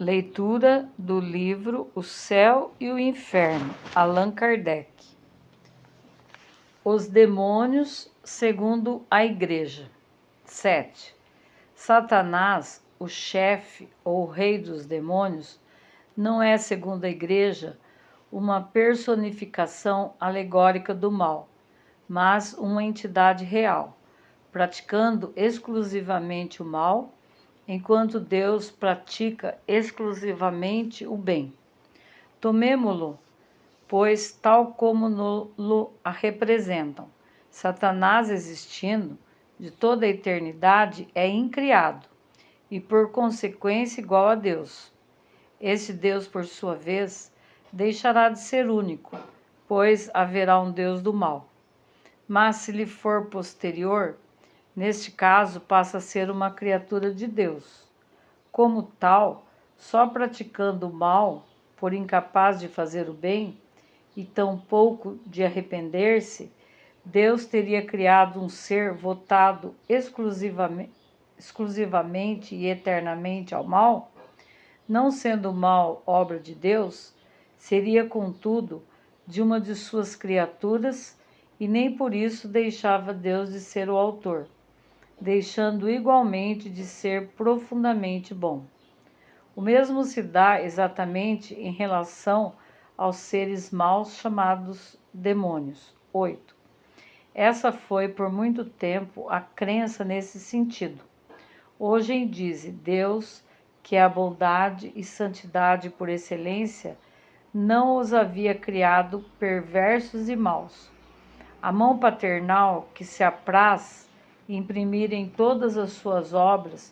Leitura do livro O Céu e o Inferno, Allan Kardec. Os demônios segundo a Igreja. 7. Satanás, o chefe ou rei dos demônios, não é, segundo a Igreja, uma personificação alegórica do mal, mas uma entidade real, praticando exclusivamente o mal, enquanto Deus pratica exclusivamente o bem. Tomemo-lo, pois, tal como lo representam. Satanás, existindo de toda a eternidade, é incriado e, por consequência, igual a Deus. Esse Deus, por sua vez, deixará de ser único, pois haverá um Deus do mal. Mas, se lhe for posterior, neste caso passa a ser uma criatura de Deus. Como tal, só praticando o mal, por incapaz de fazer o bem, e tampouco de arrepender-se, Deus teria criado um ser votado exclusivamente e eternamente ao mal? Não sendo o mal obra de Deus, seria, contudo, de uma de suas criaturas, e nem por isso deixava Deus de ser o autor, deixando igualmente de ser profundamente bom. O mesmo se dá exatamente em relação aos seres maus chamados demônios. 8. Essa foi por muito tempo a crença nesse sentido. Hoje em dia, Deus, que é a bondade e santidade por excelência, não os havia criado perversos e maus. A mão paternal que se apraz imprimir em todas as suas obras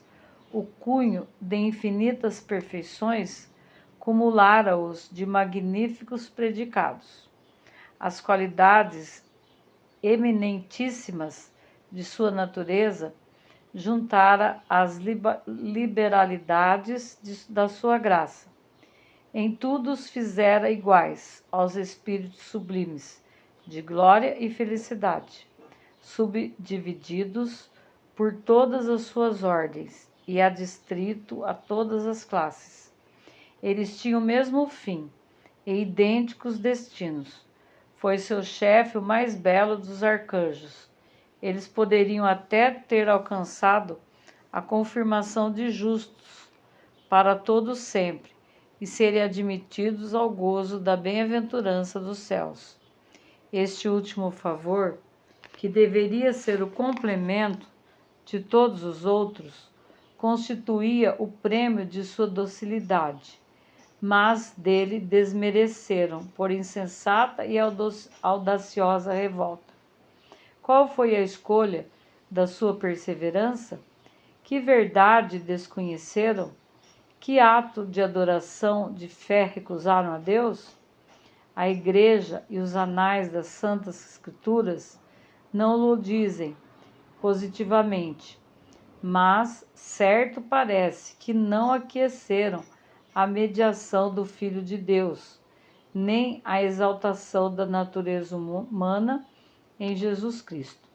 o cunho de infinitas perfeições, cumulara-os de magníficos predicados. As qualidades eminentíssimas de sua natureza juntara às liberalidades da sua graça. Em tudo os fizera iguais aos espíritos sublimes, de glória e felicidade, subdivididos por todas as suas ordens e adstrito a todas as classes. Eles tinham o mesmo fim e idênticos destinos. Foi seu chefe o mais belo dos arcanjos. Eles poderiam até ter alcançado a confirmação de justos para todo sempre e serem admitidos ao gozo da bem-aventurança dos céus. Este último favor, que deveria ser o complemento de todos os outros, constituía o prêmio de sua docilidade, mas dele desmereceram por insensata e audaciosa revolta. Qual foi a escolha da sua perseverança? Que verdade desconheceram? Que ato de adoração de fé recusaram a Deus? A Igreja e os anais das Santas Escrituras não o dizem positivamente, mas certo parece que não aqueceram a mediação do Filho de Deus, nem a exaltação da natureza humana em Jesus Cristo.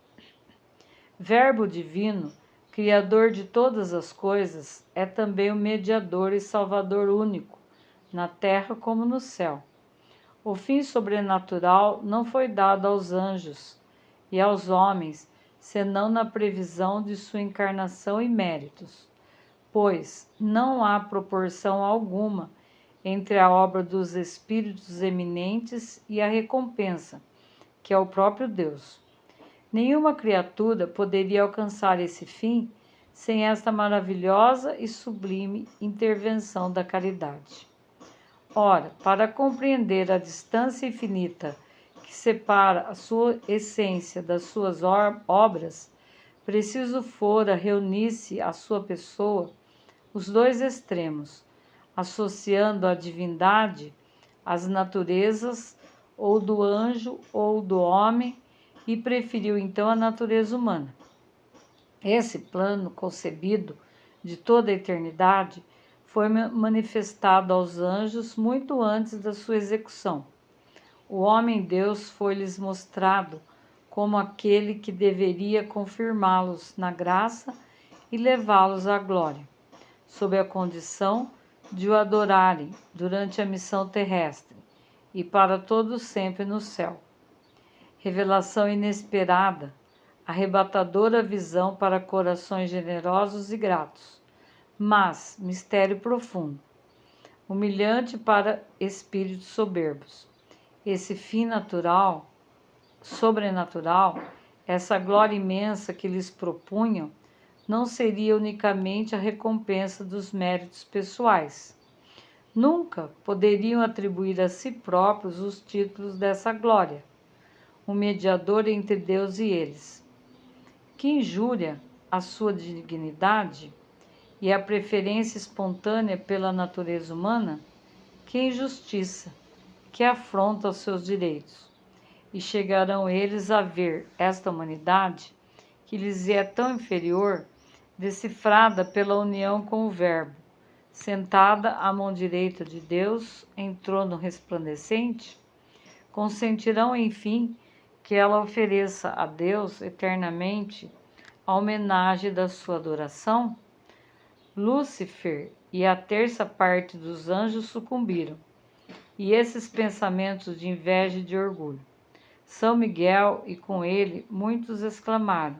Verbo divino, Criador de todas as coisas, é também o mediador e salvador único, na terra como no céu. O fim sobrenatural não foi dado aos anjos e aos homens, senão na previsão de sua encarnação e méritos, pois não há proporção alguma entre a obra dos espíritos eminentes e a recompensa, que é o próprio Deus. Nenhuma criatura poderia alcançar esse fim sem esta maravilhosa e sublime intervenção da caridade. Ora, para compreender a distância infinita que separa a sua essência das suas obras, preciso fora reunir-se à sua pessoa os dois extremos, associando a divindade às naturezas ou do anjo ou do homem, e preferiu então a natureza humana. Esse plano concebido de toda a eternidade foi manifestado aos anjos muito antes da sua execução. O homem-deus foi-lhes mostrado como aquele que deveria confirmá-los na graça e levá-los à glória, sob a condição de o adorarem durante a missão terrestre e para todo sempre no céu. Revelação inesperada, arrebatadora visão para corações generosos e gratos, mas mistério profundo, humilhante para espíritos soberbos. Esse fim natural, sobrenatural, essa glória imensa que lhes propunham, não seria unicamente a recompensa dos méritos pessoais. Nunca poderiam atribuir a si próprios os títulos dessa glória, um mediador entre Deus e eles. Que injúria à sua dignidade e à preferência espontânea pela natureza humana? Que injustiça, que afronta aos seus direitos. E chegarão eles a ver esta humanidade, que lhes é tão inferior, decifrada pela união com o Verbo, sentada à mão direita de Deus em trono resplandecente? Consentirão, enfim, que ela ofereça a Deus eternamente a homenagem da sua adoração? Lúcifer e a terça parte dos anjos sucumbiram, e esses pensamentos de inveja e de orgulho. São Miguel e com ele muitos exclamaram: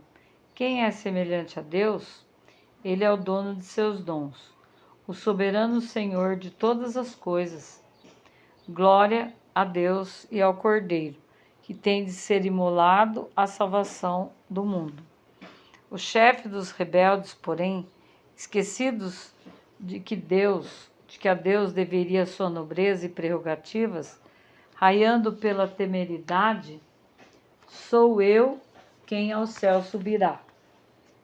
quem é semelhante a Deus? Ele é o dono de seus dons, o soberano Senhor de todas as coisas. Glória a Deus e ao Cordeiro, que tem de ser imolado à salvação do mundo. O chefe dos rebeldes, porém, esquecidos de que a Deus deveria sua nobreza e prerrogativas, raiando pela temeridade, sou eu quem ao céu subirá.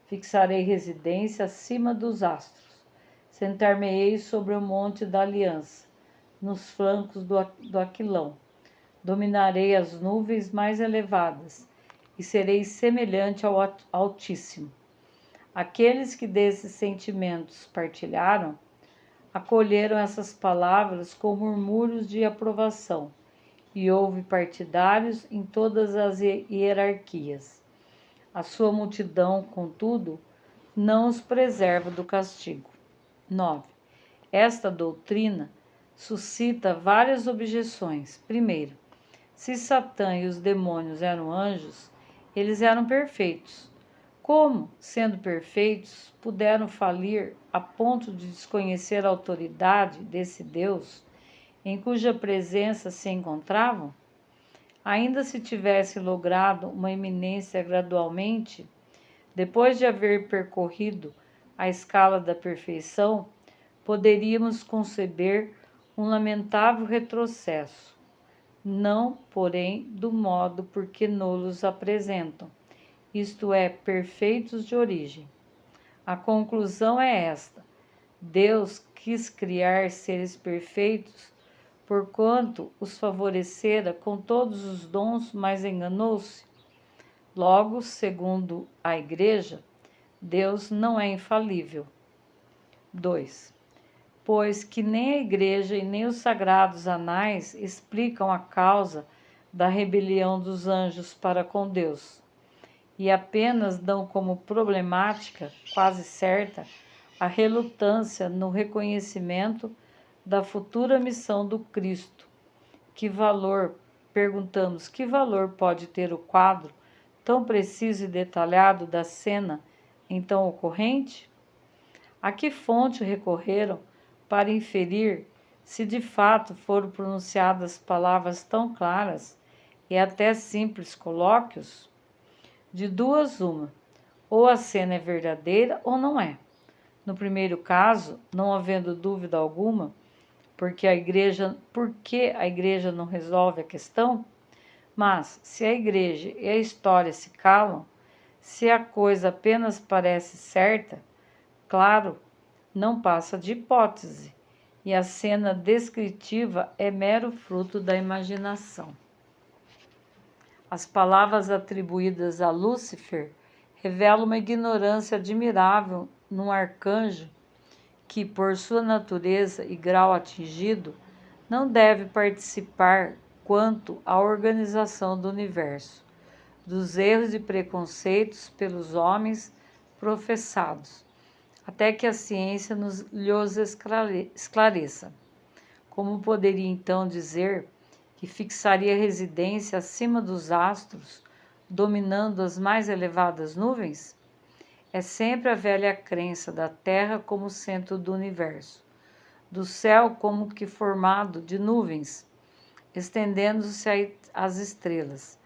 Fixarei residência acima dos astros. Sentar-me-ei sobre o monte da aliança, nos flancos do Aquilão. Dominarei as nuvens mais elevadas e serei semelhante ao Altíssimo. Aqueles que desses sentimentos partilharam, acolheram essas palavras com murmúrios de aprovação, e houve partidários em todas as hierarquias. A sua multidão, contudo, não os preserva do castigo. 9. Esta doutrina suscita várias objeções. Primeiro, se Satã e os demônios eram anjos, eles eram perfeitos. Como, sendo perfeitos, puderam falir a ponto de desconhecer a autoridade desse Deus em cuja presença se encontravam? Ainda se tivesse logrado uma eminência gradualmente, depois de haver percorrido a escala da perfeição, poderíamos conceber um lamentável retrocesso, não, porém, do modo por que nos apresentam, isto é, perfeitos de origem. A conclusão é esta: Deus quis criar seres perfeitos, porquanto os favorecera com todos os dons, mas enganou-se. Logo, segundo a Igreja, Deus não é infalível. 2. Pois que nem a Igreja e nem os sagrados anais explicam a causa da rebelião dos anjos para com Deus, e apenas dão como problemática, quase certa, a relutância no reconhecimento da futura missão do Cristo. Perguntamos, que valor pode ter o quadro tão preciso e detalhado da cena então ocorrente? A que fonte recorreram para inferir se de fato foram pronunciadas palavras tão claras e até simples colóquios? De duas uma, ou a cena é verdadeira ou não é. No primeiro caso, não havendo dúvida alguma, por que a igreja não resolve a questão? Mas, se a igreja e a história se calam, se a coisa apenas parece certa, claro, não passa de hipótese, e a cena descritiva é mero fruto da imaginação. As palavras atribuídas a Lúcifer revelam uma ignorância admirável num arcanjo que, por sua natureza e grau atingido, não deve participar quanto à organização do universo, dos erros e preconceitos pelos homens professados, até que a ciência lhes esclareça. Como poderia então dizer que fixaria residência acima dos astros, dominando as mais elevadas nuvens? É sempre a velha crença da Terra como centro do universo, do céu como que formado de nuvens, estendendo-se às estrelas,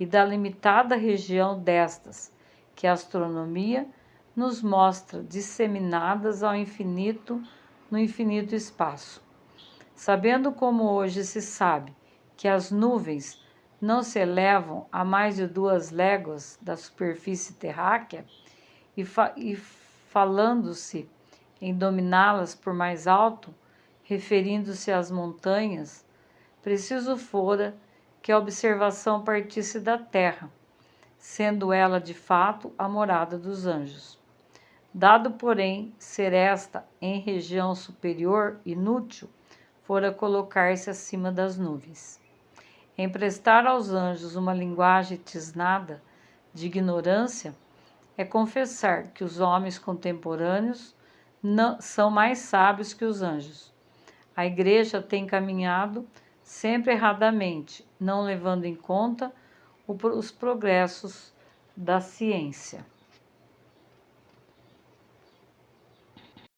e da limitada região destas, que a astronomia nos mostra disseminadas ao infinito, no infinito espaço. Sabendo como hoje se sabe que as nuvens não se elevam a mais de 2 léguas da superfície terráquea, e falando-se em dominá-las por mais alto, referindo-se às montanhas, preciso fora que a observação partisse da terra, sendo ela de fato a morada dos anjos. Dado, porém, ser esta em região superior, inútil fora colocar-se acima das nuvens. Emprestar aos anjos uma linguagem tisnada de ignorância é confessar que os homens contemporâneos não são mais sábios que os anjos. A Igreja tem caminhado sempre erradamente, não levando em conta os progressos da ciência.